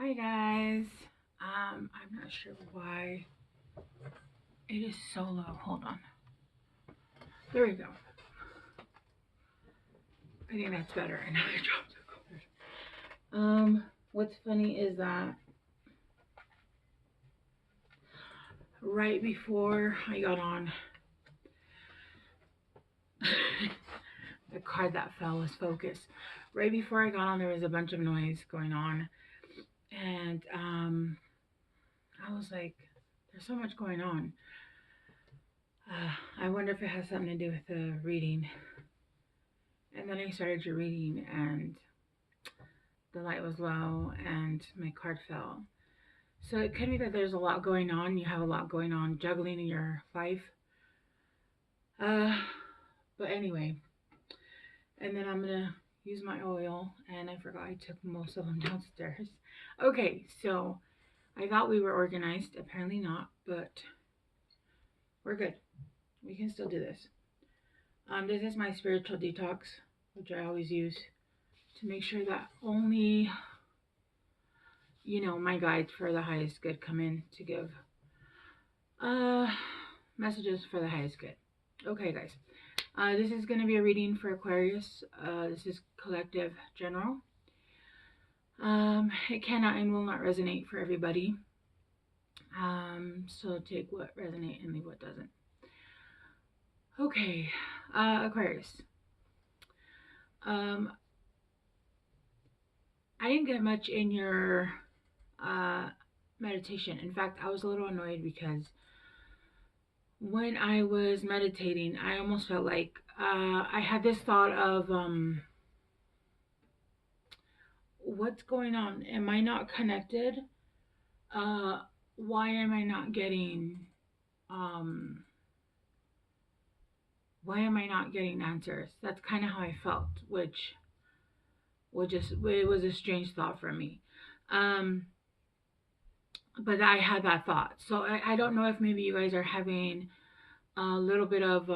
Hi guys. I'm not sure why it is so low. Hold on. There we go. I think that's better. And now I dropped the cord. What's funny is that right before I got on, the card that fell was focus. Right before I got on, there was a bunch of noise going on, and I was like, "There's so much going on." I wonder if it has something to do with the reading. And then I started your reading, and the light was low, and my card fell. So it could be that there's a lot going on. You have a lot going on, juggling in your life. Uh, but anyway, and then I'm gonna use my oil, and I forgot I took most of them downstairs. Okay, so I thought we were organized. Apparently not, but we're good. We can still do this. This is my spiritual detox, which I always use to make sure that only, my guides for the highest good come in to give messages for the highest good. Okay, guys. This is going to be a reading for Aquarius. This is collective general. It cannot and will not resonate for everybody. So take what resonates and leave what doesn't. Okay, Aquarius. I didn't get much in your meditation. In fact, I was a little annoyed because when I was meditating, I almost felt like I had this thought of what's going on? Am I not connected? Why am I not getting answers? That's kind of how I felt, which it was a strange thought for me. But I had that thought. So I don't know if maybe you guys are having a little bit of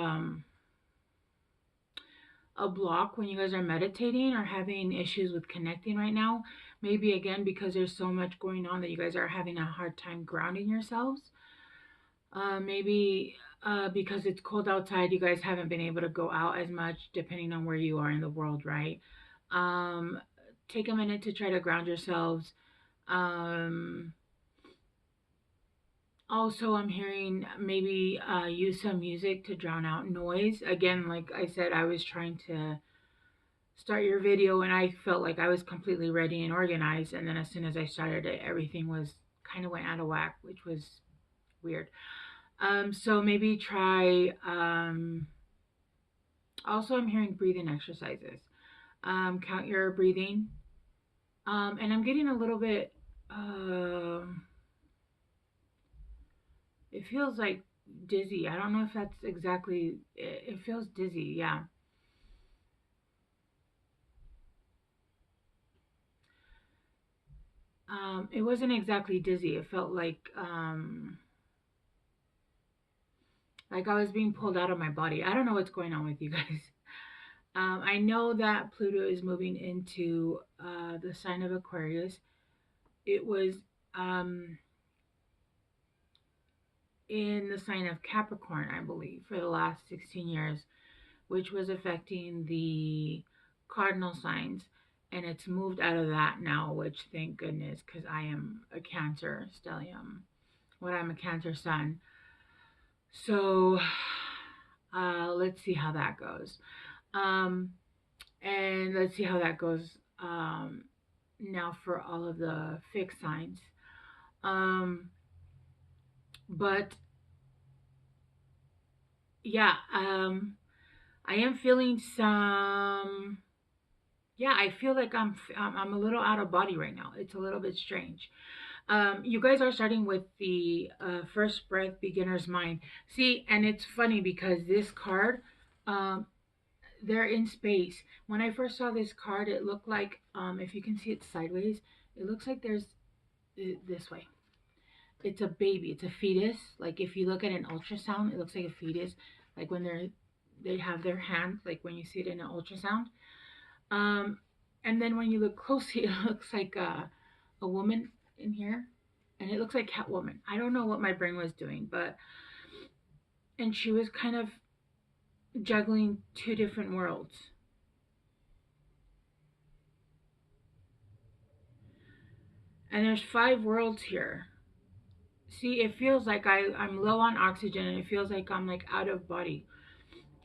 a block when you guys are meditating or having issues with connecting right now. Maybe again because there's so much going on that you guys are having a hard time grounding yourselves. Maybe because it's cold outside, you guys haven't been able to go out as much, depending on where you are in the world, right? Take a minute to try to ground yourselves. Also, I'm hearing maybe use some music to drown out noise. Again, like I said, I was trying to start your video and I felt like I was completely ready and organized. And then as soon as I started it, everything was kind of went out of whack, which was weird. So maybe try, also I'm hearing breathing exercises. Count your breathing. And I'm getting a little bit, it feels like dizzy. I don't know if that's exactly, it feels dizzy, yeah. It wasn't exactly dizzy. It felt like I was being pulled out of my body. I don't know what's going on with you guys. I know that Pluto is moving into the sign of Aquarius. It was in the sign of Capricorn, I believe, for the last 16 years, which was affecting the cardinal signs. And it's moved out of that now, which thank goodness, because I am a Cancer stellium. I'm a Cancer sun. So let's see how that goes. And let's see how that goes now for all of the fixed signs. But yeah, I am feeling some. Yeah, I feel like I'm a little out of body right now. It's a little bit strange. You guys are starting with the first breath beginner's mind. See, and it's funny because this card, um, they're in space. When I first saw this card, it looked like, if you can see it sideways, it looks like there's this way. It's a baby. It's a fetus. Like if you look at an ultrasound, it looks like a fetus. Like when they have their hand, like when you see it in an ultrasound. Um, and then when you look closely, it looks like a a woman in here, and it looks like Catwoman. I don't know what my brain was doing, but and she was kind of juggling two different worlds. And there's 5 worlds here. See, it feels like I'm low on oxygen, and it feels like I'm like out of body.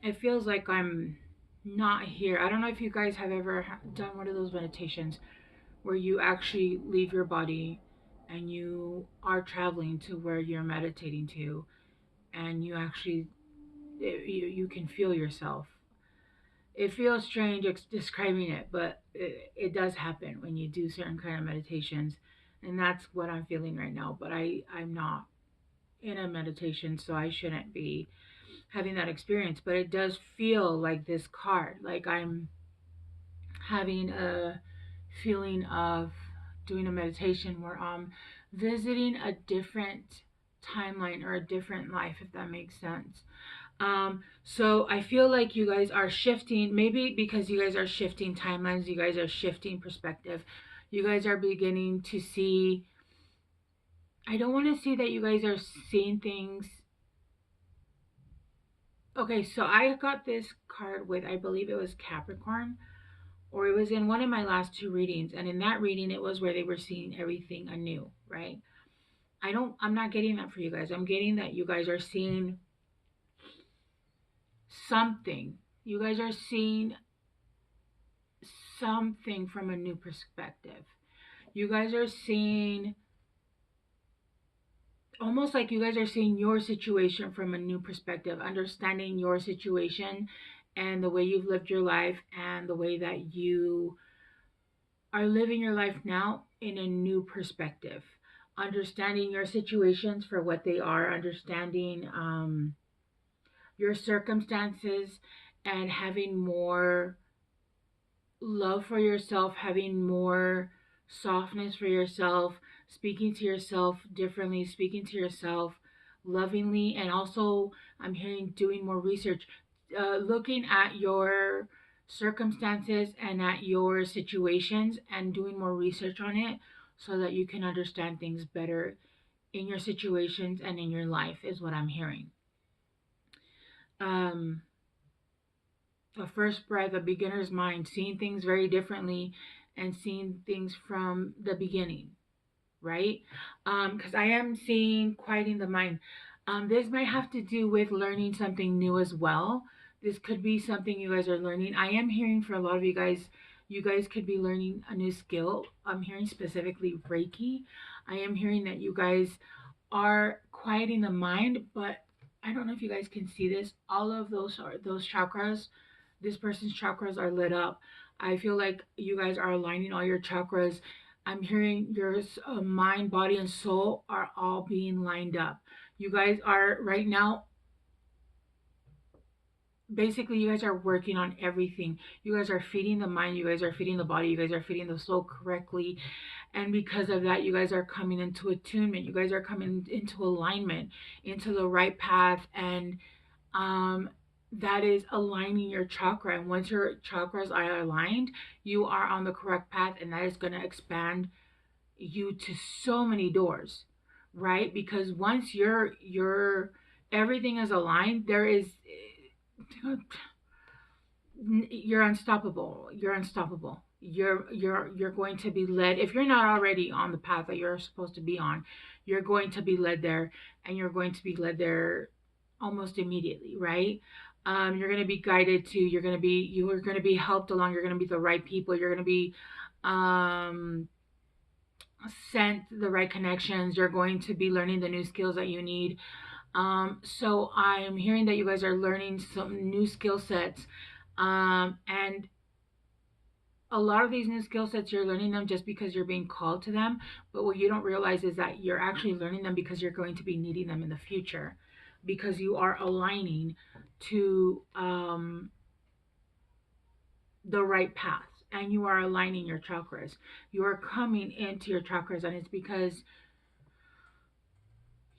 It feels like I'm not here. I don't know if you guys have ever done one of those meditations where you actually leave your body and you are traveling to where you're meditating to, and you actually you can feel yourself. It feels strange describing it, but it does happen when you do certain kind of meditations, and that's what I'm feeling right now. But I'm not in a meditation, so I shouldn't be having that experience. But it does feel like this card, like I'm having a feeling of doing a meditation where I'm visiting a different timeline or a different life, if that makes sense. So I feel like you guys are shifting, maybe because you guys are shifting timelines, you guys are shifting perspective. You guys are beginning to see, I don't want to see that you guys are seeing things. Okay, so I got this card with, I believe it was Capricorn, or it was in one of my last 2 readings. And in that reading, it was where they were seeing everything anew, right? I'm not getting that for you guys. I'm getting that you guys are seeing something. You guys are seeing something from a new perspective. You guys are seeing, almost like you guys are seeing your situation from a new perspective, understanding your situation and the way you've lived your life and the way that you are living your life now in a new perspective. Understanding your situations for what they are, understanding your circumstances, and having more love for yourself, having more softness for yourself, speaking to yourself differently, speaking to yourself lovingly, and also I'm hearing doing more research, looking at your circumstances and at your situations and doing more research on it so that you can understand things better in your situations and in your life is what I'm hearing. Um, a first breath, a beginner's mind, seeing things very differently and seeing things from the beginning, right? Because I am seeing quieting the mind. This might have to do with learning something new as well. This could be something you guys are learning. I am hearing for a lot of you guys could be learning a new skill. I'm hearing specifically Reiki. I am hearing that you guys are quieting the mind, but I don't know if you guys can see this. All of those chakras, this person's chakras are lit up. I feel like you guys are aligning all your chakras. I'm hearing your mind, body, and soul are all being lined up. You guys are right now, basically, you guys are working on everything. You guys are feeding the mind, you guys are feeding the body, you guys are feeding the soul correctly. And because of that, you guys are coming into attunement. You guys are coming into alignment, into the right path. And that is aligning your chakra. And once your chakras are aligned, you are on the correct path. And that is going to expand you to so many doors, right? Because once your everything is aligned, there is you're unstoppable. You're unstoppable. You're going to be led. If you're not already on the path that you're supposed to be on, you're going to be led there, and you're going to be led there almost immediately, right? You're going to be guided to. You are going to be helped along. You're going to be the right people. You're going to be sent the right connections. You're going to be learning the new skills that you need. So I'm hearing that you guys are learning some new skill sets. And a lot of these new skill sets, you're learning them just because you're being called to them. But what you don't realize is that you're actually learning them because you're going to be needing them in the future, because you are aligning to the right path, and you are aligning your chakras. You are coming into your chakras, and it's because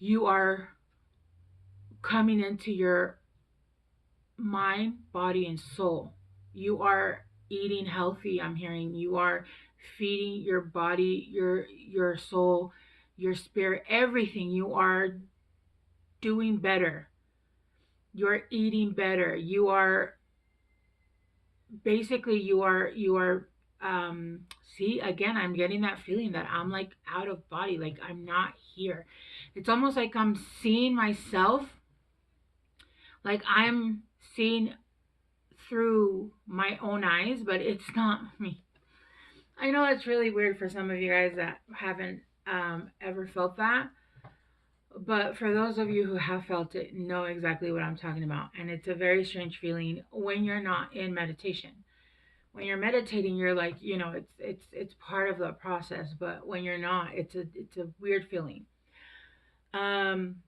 you are coming into your mind, body, and soul. You are eating healthy. I'm hearing you are feeding your body, your soul, your spirit, everything. You are doing better. You're eating better. You are basically you are see, again, I'm getting that feeling that I'm like out of body, like I'm not here. It's almost like I'm seeing myself, like I'm seeing through my own eyes, but it's not me. I know it's really weird for some of you guys that haven't ever felt that, but for those of you who have felt it, know exactly what I'm talking about. And it's a very strange feeling when you're not in meditation. When you're meditating, you're like, it's part of the process, but when you're not, it's a weird feeling. Um,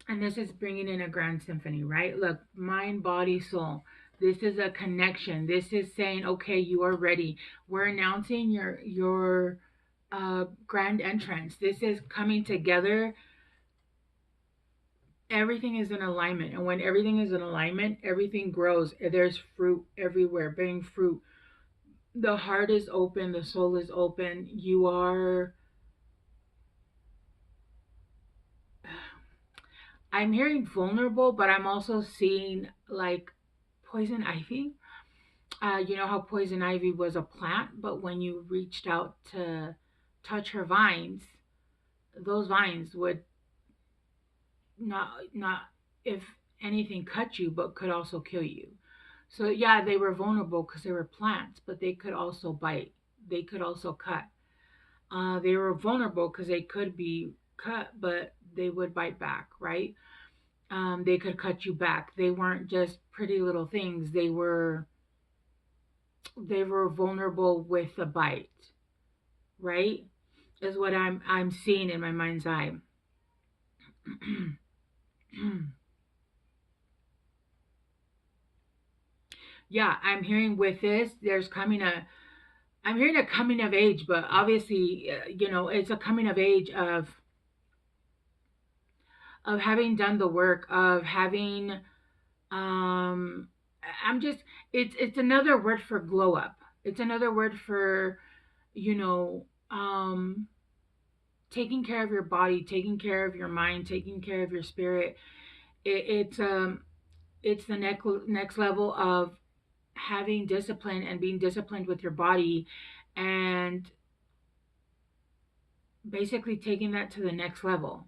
and this is bringing in a grand symphony, right? Look, mind, body, soul. This is a connection. This is saying, okay, you are ready. We're announcing your grand entrance. This is coming together. Everything is in alignment, and when everything is in alignment, everything grows. There's fruit everywhere, bearing fruit. The heart is open, the soul is open. You are, I'm hearing vulnerable, but I'm also seeing like poison ivy. You know how poison ivy was a plant, but when you reached out to touch her vines, those vines would not if anything cut you, but could also kill you. So yeah, they were vulnerable because they were plants, but they could also bite. They could also cut. They were vulnerable because they could be cut, but they would bite back, right? They could cut you back. They weren't just pretty little things. They were vulnerable with a bite, right? Is what I'm seeing in my mind's eye. Yeah, I'm hearing with this. I'm hearing a coming of age, but obviously, it's a coming of age of having done the work, of having um I'm just it's another word for glow up. It's another word for, you know, taking care of your body, taking care of your mind, taking care of your spirit. It's the next level of having discipline and being disciplined with your body, and basically taking that to the next level,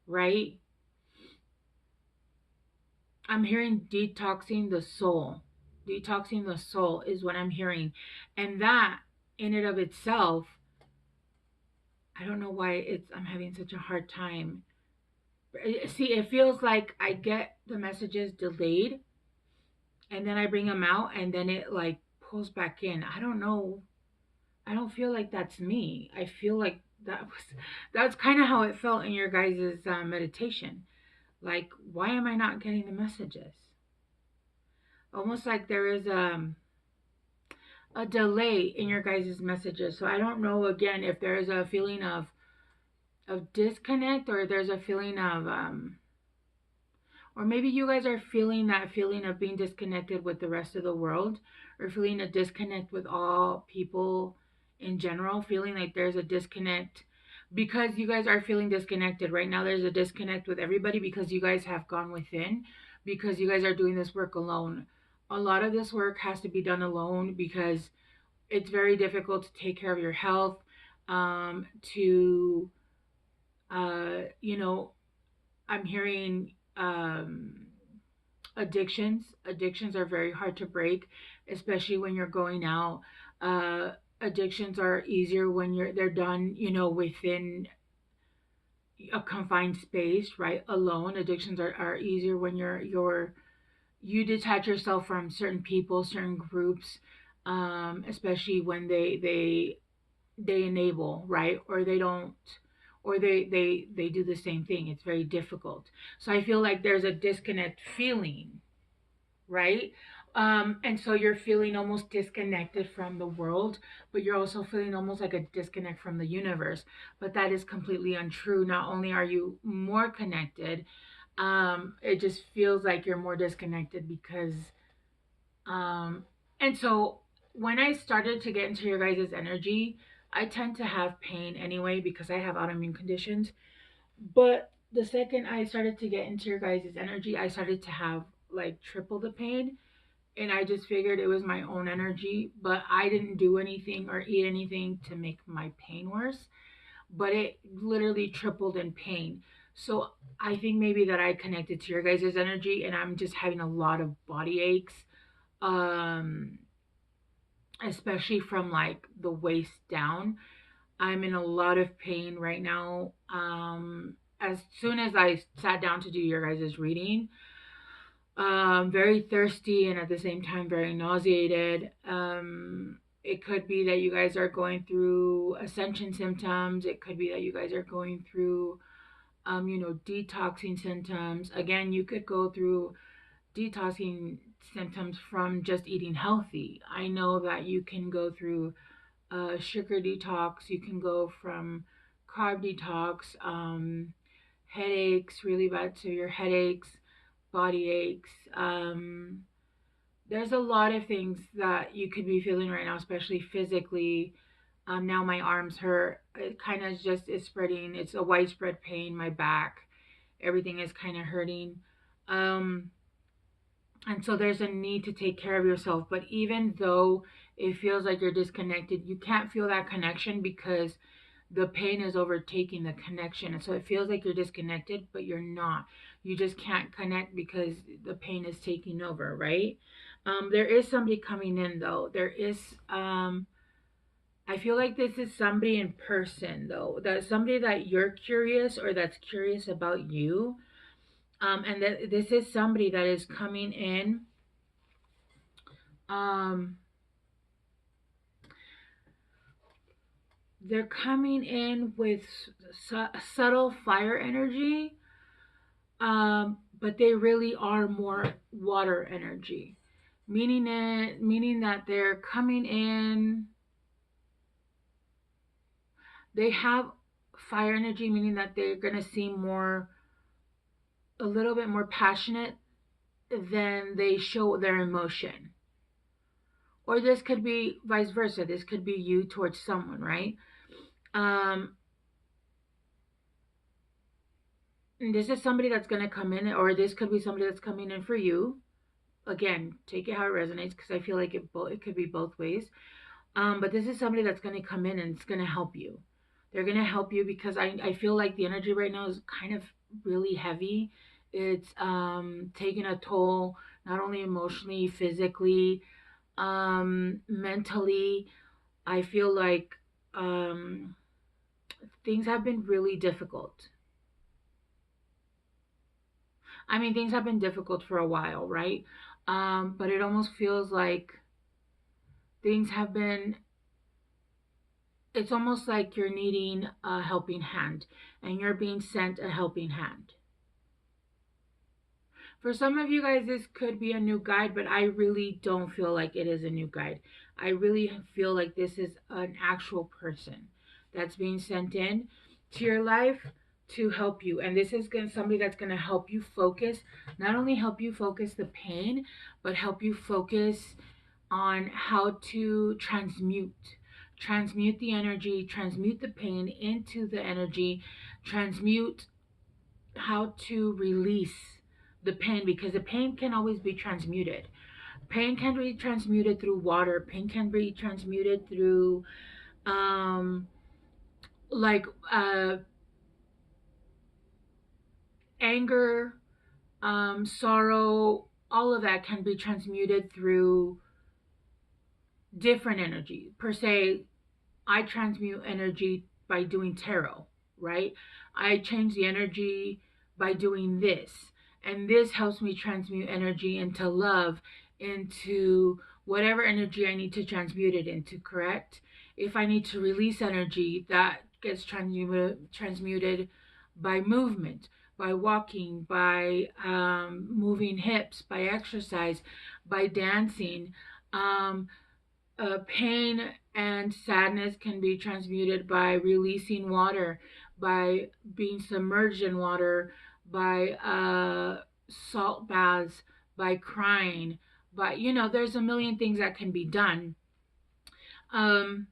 right? I'm hearing detoxing the soul. Detoxing the soul is what I'm hearing. And that in and of itself, I don't know why I'm having such a hard time. See, it feels like I get the messages delayed and then I bring them out and then it like pulls back in. I don't know. I don't feel like that's me. I feel like that's kind of how it felt in your guys' meditation. Like, why am I not getting the messages? Almost like there is a delay in your guys' messages. So I don't know again if there's a feeling of disconnect, or there's a feeling of or maybe you guys are feeling that feeling of being disconnected with the rest of the world, or feeling a disconnect with all people in general, feeling like there's a disconnect because you guys are feeling disconnected right now. There's a disconnect with everybody because you guys have gone within, because you guys are doing this work alone. A lot of this work has to be done alone because it's very difficult to take care of your health, to you know, I'm hearing addictions are very hard to break, especially when you're going out. Addictions are easier when they're done, within a confined space, right? Alone. Addictions are easier when you detach yourself from certain people, certain groups, especially when they enable, right? Or they don't, or they do the same thing. It's very difficult. So I feel like there's a disconnect feeling, right? And so you're feeling almost disconnected from the world, but you're also feeling almost like a disconnect from the universe. But that is completely untrue. Not only are you more connected, it just feels like you're more disconnected because, and so when I started to get into your guys' energy, I tend to have pain anyway because I have autoimmune conditions. But the second I started to get into your guys' energy, I started to have like triple the pain. And I just figured it was my own energy, but I didn't do anything or eat anything to make my pain worse. But it literally tripled in pain. So I think maybe that I connected to your guys' energy and I'm just having a lot of body aches. Um, Especially from like the waist down. I'm in a lot of pain right now. As soon as I sat down to do your guys' reading, very thirsty and at the same time very nauseated. It could be that you guys are going through ascension symptoms. It could be that you guys are going through, detoxing symptoms. Again, you could go through detoxing symptoms from just eating healthy. I know that you can go through sugar detox. You can go from carb detox, headaches, really bad severe headaches, body aches. There's a lot of things that you could be feeling right now, especially physically. Now my arms hurt. It kind of just is spreading. It's a widespread pain. My back, everything is kind of hurting. Um, and so there's a need to take care of yourself. But even though it feels like you're disconnected, you can't feel that connection because the pain is overtaking the connection. And so it feels like you're disconnected, but you're not. You just can't connect because the pain is taking over, right? There is somebody coming in though. I feel like this is somebody in person though. That's somebody that you're curious or that's curious about you. And that this is somebody that is coming in. Um, they're coming in with subtle fire energy, but they really are more water energy, meaning that they're coming in. They have fire energy, meaning that they're gonna seem a little bit more passionate than they show their emotion. Or this could be vice versa. This could be you towards someone, right? Um, and this is somebody that's going to come in, or this could be somebody that's coming in for you. Again, take it how it resonates because I feel like it could be both ways. But this is somebody that's going to come in and it's going to help you. They're going to help you because I feel like the energy right now is kind of really heavy. It's taking a toll, not only emotionally, physically, mentally. I feel like things have been really difficult. I mean, things have been difficult for a while, right? But it almost feels like things have been, it's almost like you're needing a helping hand and you're being sent a helping hand. For some of you guys, this could be a new guide, but I really don't feel like it is a new guide. I really feel like this is an actual person that's being sent in to your life to help you. And this is somebody that's going to help you focus, not only help you focus the pain, but help you focus on how to transmute the energy, transmute the pain into the energy, transmute how to release the pain because the pain can always be transmuted. Pain can be transmuted through water. Pain can be transmuted through um like anger, sorrow, all of that can be transmuted through different energy. Per se, I transmute energy by doing tarot, right? I change the energy by doing this. And this helps me transmute energy into love, into whatever energy I need to transmute it into, correct? If I need to release energy, that gets transmuted by movement, by walking, by moving hips, by exercise, by dancing. Pain and sadness can be transmuted by releasing water, by being submerged in water, by salt baths, by crying. But there's a million things that can be done. But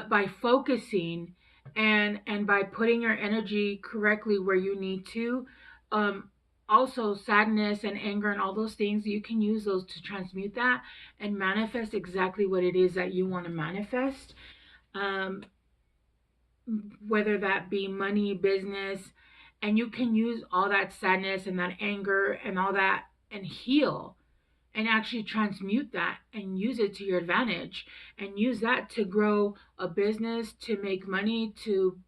by focusing and by putting your energy correctly where you need to, um, also sadness and anger and all those things, you can use those to transmute that and manifest exactly what it is that you want to manifest. Um, whether that be money, business, and you can use all that sadness and that anger and all that and heal and actually transmute that and use it to your advantage and use that to grow a business, to make money, to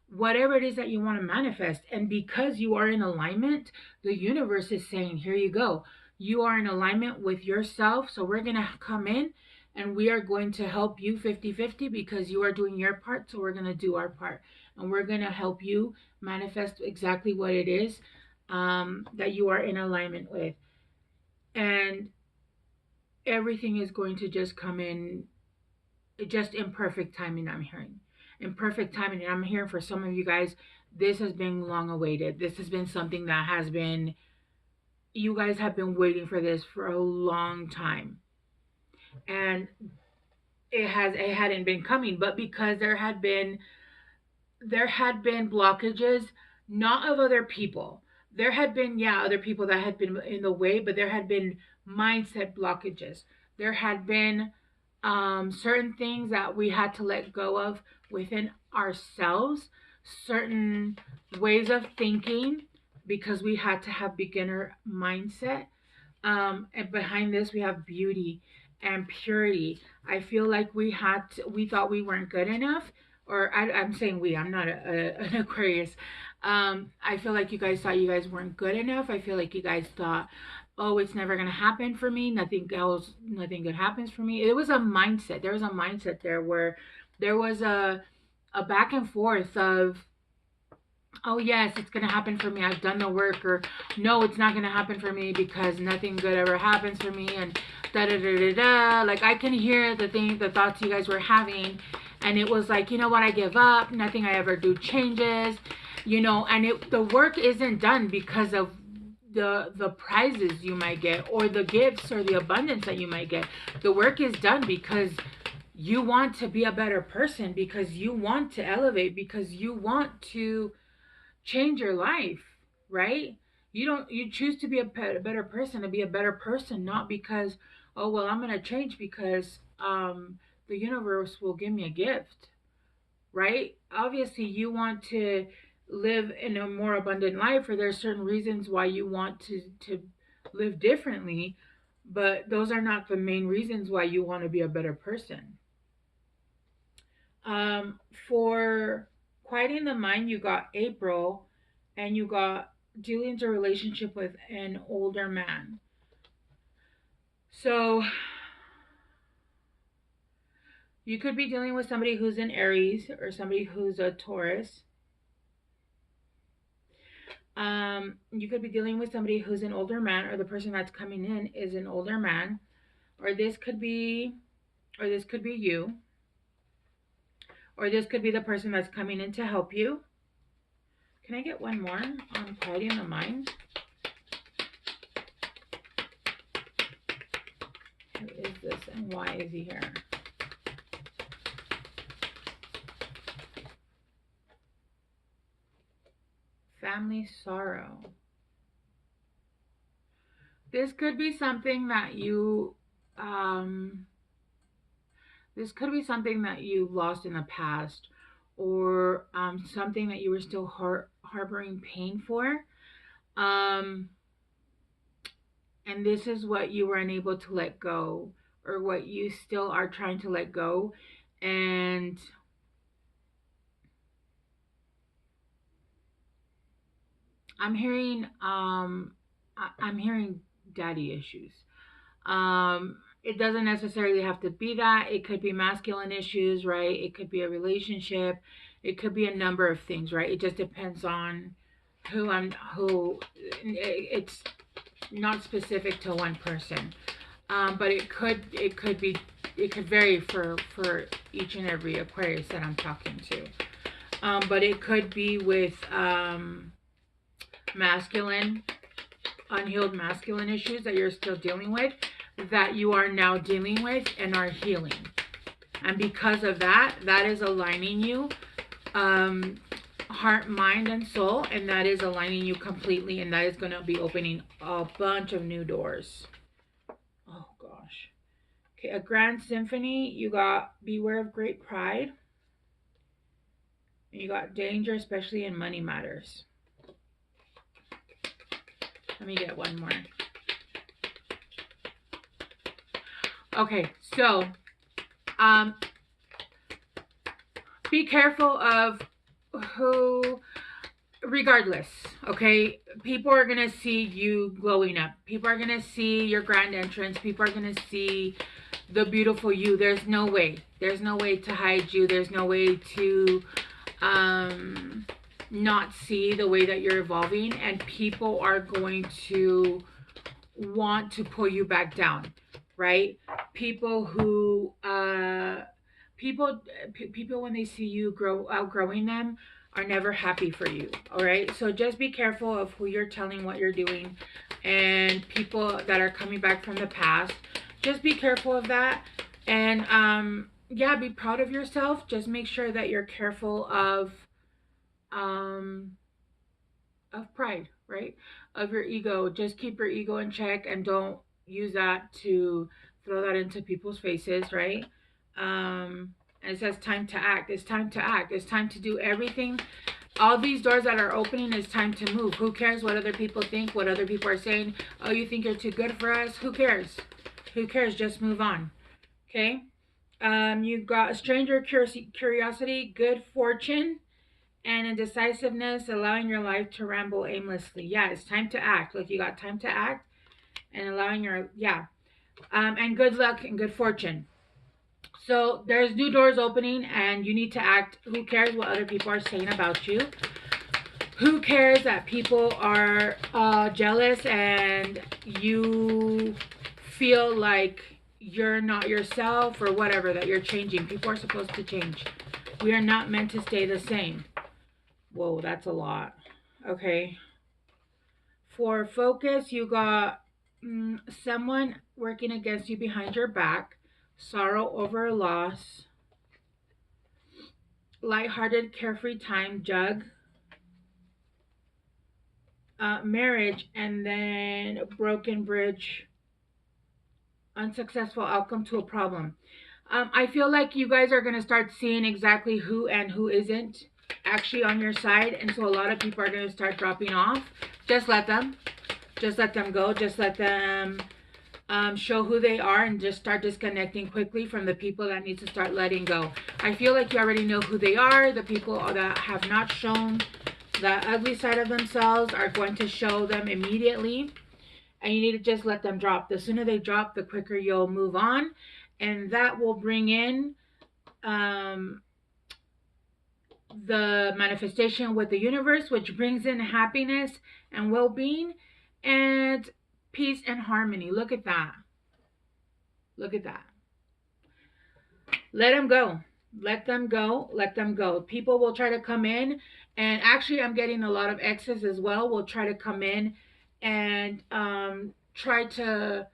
whatever it is that you want to manifest. And because you are in alignment, the universe is saying, here you go. You are in alignment with yourself. So we're going to come in and we are going to help you 50-50 because you are doing your part. So we're going to do our part. And we're going to help you manifest exactly what it is that you are in alignment with. And everything is going to just come in just in perfect timing. I'm hearing in perfect timing, and I'm hearing for some of you guys, this has been long awaited. This has been something that has been, you guys have been waiting for this for a long time, and it hadn't been coming, but because there had been blockages, not of other people. There had been, yeah, other people that had been in the way, but there had been mindset blockages. There had been certain things that we had to let go of within ourselves, certain ways of thinking, because we had to have beginner mindset. And behind this, we have beauty and purity. I feel like we thought we weren't good enough, or I'm saying we, I'm not an Aquarius. I feel like you guys thought you guys weren't good enough. I feel like you guys thought, oh, it's never going to happen for me. Nothing good happens for me. It was a mindset. There was a mindset there where there was a back and forth of, oh yes, it's gonna happen for me, I've done the work, or no, it's not gonna happen for me because nothing good ever happens for me, and da da da da da. Like, I can hear the thoughts you guys were having, and it was like, you know what, I give up, nothing I ever do changes, and the work isn't done because of the prizes you might get or the gifts or the abundance that you might get. The work is done because you want to be a better person, because you want to elevate, because you want to change your life, right? You choose to be a better person, to be a better person, not because, oh well, I'm going to change because the universe will give me a gift, right? Obviously you want to live in a more abundant life, or there's certain reasons why you want to live differently, but those are not the main reasons why you want to be a better person. For quieting the mind, you got April, and you got dealing with a relationship with an older man. So you could be dealing with somebody who's an Aries or somebody who's a Taurus. You could be dealing with somebody who's an older man, or the person that's coming in is an older man, or this could be you, or this could be the person that's coming in to help you. Can I get one more on quieting the mind? Who is this and why is he here? Family sorrow. This could be something that you lost in the past, or something that you were still harboring pain for. And this is what you were unable to let go, or what you still are trying to let go. And I'm hearing daddy issues. It doesn't necessarily have to be that. It could be masculine issues, right? It could be a relationship. It could be a number of things, right? It just depends on who. It's not specific to one person, but it could vary for each and every Aquarius that I'm talking to. But it could be with unhealed masculine issues that you're still dealing with, that you are now dealing with and are healing. And because of that, that is aligning you, heart, mind, and soul. And that is aligning you completely. And that is going to be opening a bunch of new doors. Oh, gosh. Okay, a grand symphony. You got beware of great pride. You got danger, especially in money matters. Let me get one more. Okay, so be careful of who, regardless, okay? People are going to see you glowing up. People are going to see your grand entrance. People are going to see the beautiful you. There's no way. There's no way to hide you. There's no way to not see the way that you're evolving. And people are going to want to pull you back down, right? People who people when they see you outgrowing them are never happy for you. All right, so just be careful of who you're telling what you're doing, and people that are coming back from the past, just be careful of that. And yeah, be proud of yourself. Just make sure that you're careful of pride, right? Of your ego. Just keep your ego in check and don't use that to throw that into people's faces, right? And it says time to act. It's time to act. It's time to do everything. All these doors that are opening, it's time to move. Who cares what other people think, what other people are saying? Oh, you think you're too good for us? Who cares? Who cares? Just move on. Okay? You've got a stranger curiosity, good fortune, and indecisiveness, allowing your life to ramble aimlessly. Yeah, it's time to act. Look, you got time to act and allowing your, yeah. And good luck and good fortune. So there's new doors opening and you need to act. Who cares what other people are saying about you? Who cares that people are jealous and you feel like you're not yourself or whatever, that you're changing? People are supposed to change. We are not meant to stay the same. Whoa, that's a lot. Okay. For focus, you got someone working against you behind your back, sorrow over a loss, lighthearted, carefree time, jug, marriage, and then broken bridge, unsuccessful outcome to a problem. I feel like you guys are going to start seeing exactly who and who isn't actually on your side. And so a lot of people are going to start dropping off. Just let them. Just let them go. Just let them show who they are and just start disconnecting quickly from the people that need to start letting go. I feel like you already know who they are. The people that have not shown the ugly side of themselves are going to show them immediately. And you need to just let them drop. The sooner they drop, the quicker you'll move on. And that will bring in the manifestation with the universe, which brings in happiness and well-being and peace and harmony. Look at that. Look at that. Let them go. Let them go. Let them go. People will try to come in, and actually I'm getting a lot of exes as well will try to come in and try to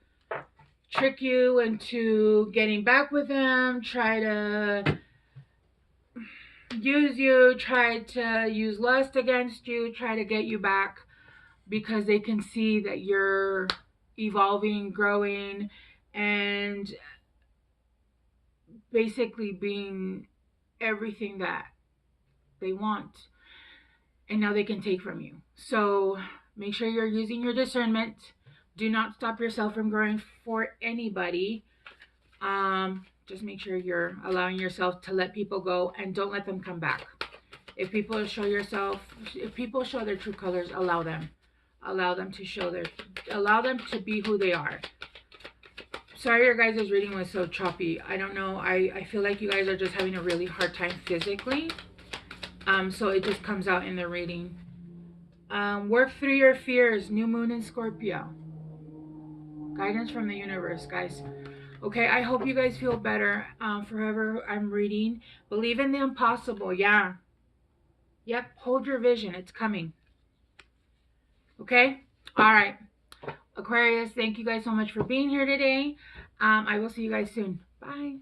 trick you into getting back with them, try to use you, try to use lust against you, try to get you back because they can see that you're evolving, growing, and basically being everything that they want. And now they can take from you. So make sure you're using your discernment. Do not stop yourself from growing for anybody. Just make sure you're allowing yourself to let people go and don't let them come back. If people show their true colors, allow them. Allow them to be who they are. Sorry your guys' reading was so choppy. I don't know. I feel like you guys are just having a really hard time physically. So it just comes out in the reading. Work through your fears. New moon in Scorpio. Guidance from the universe, guys. Okay, I hope you guys feel better. Forever I'm reading. Believe in the impossible. Yeah. Yep. Hold your vision. It's coming. Okay? All right. Aquarius, thank you guys so much for being here today. I will see you guys soon. Bye.